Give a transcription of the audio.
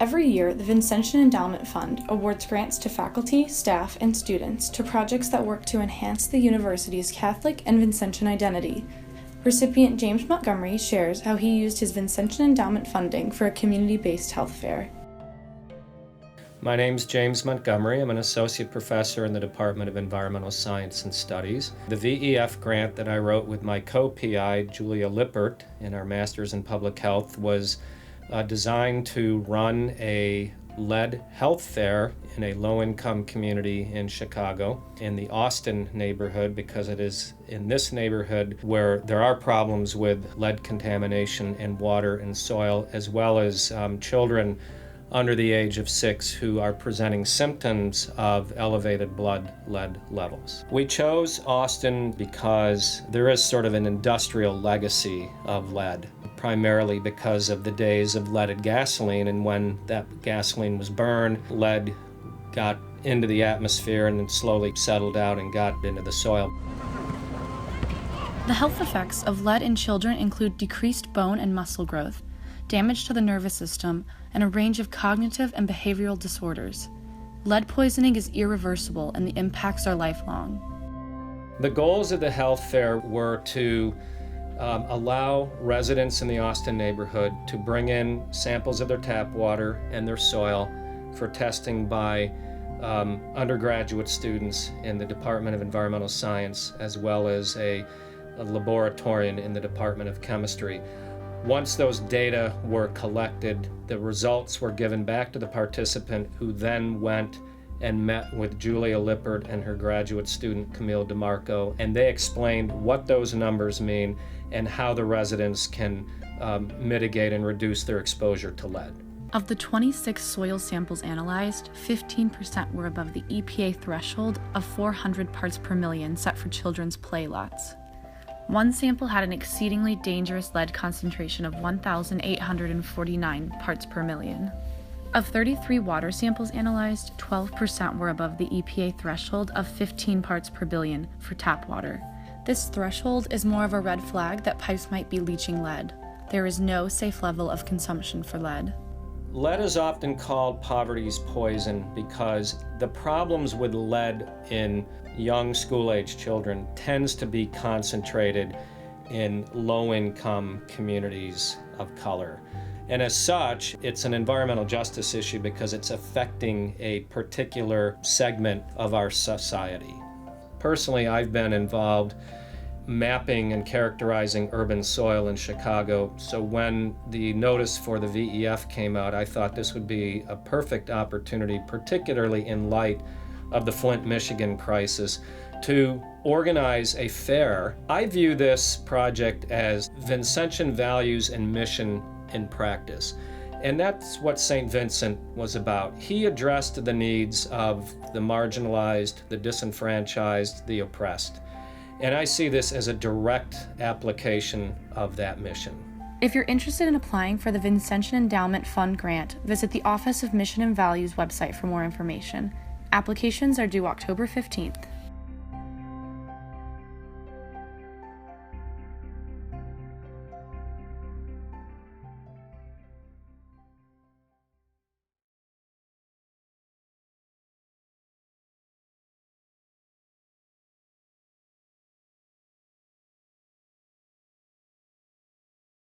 Every year, the Vincentian Endowment Fund awards grants to faculty, staff, and students to projects that work to enhance the university's Catholic and Vincentian identity. Recipient James Montgomery shares how he used his Vincentian Endowment funding for a community-based health fair. My name's James Montgomery. I'm an associate professor in the Department of Environmental Science and Studies. The VEF grant that I wrote with my co-PI, Julia Lippert, in our Master's in Public Health was designed to run a lead health fair in a low-income community in Chicago, in the Austin neighborhood, because it is in this neighborhood where there are problems with lead contamination in water and soil, as well as children under the age of 6 who are presenting symptoms of elevated blood lead levels. We chose Austin because there is sort of an industrial legacy of lead, primarily because of the days of leaded gasoline, and when that gasoline was burned, lead got into the atmosphere and then slowly settled out and got into the soil. The health effects of lead in children include decreased bone and muscle growth, damage to the nervous system, and a range of cognitive and behavioral disorders. Lead poisoning is irreversible and the impacts are lifelong. The goals of the health fair were to allow residents in the Austin neighborhood to bring in samples of their tap water and their soil for testing by undergraduate students in the Department of Environmental Science, as well as a laboratorian in the Department of Chemistry. Once those data were collected, the results were given back to the participant, who then went and met with Julia Lippert and her graduate student Camille DeMarco, and they explained what those numbers mean and how the residents can mitigate and reduce their exposure to lead. Of the 26 soil samples analyzed, 15% were above the EPA threshold of 400 parts per million set for children's play lots. One sample had an exceedingly dangerous lead concentration of 1,849 parts per million. Of 33 water samples analyzed, 12% were above the EPA threshold of 15 parts per billion for tap water. This threshold is more of a red flag that pipes might be leaching lead. There is no safe level of consumption for lead. Lead is often called poverty's poison because the problems with lead in young school-age children tends to be concentrated in low-income communities of color. And as such, it's an environmental justice issue because it's affecting a particular segment of our society. Personally, I've been involved mapping and characterizing urban soil in Chicago, so when the notice for the VEF came out, I thought this would be a perfect opportunity, particularly in light of the Flint, Michigan crisis, to organize a fair. I view this project as Vincentian values and mission in practice. And that's what St. Vincent was about. He addressed the needs of the marginalized, the disenfranchised, the oppressed. And I see this as a direct application of that mission. If you're interested in applying for the Vincentian Endowment Fund grant, visit the Office of Mission and Values website for more information. Applications are due October 15th.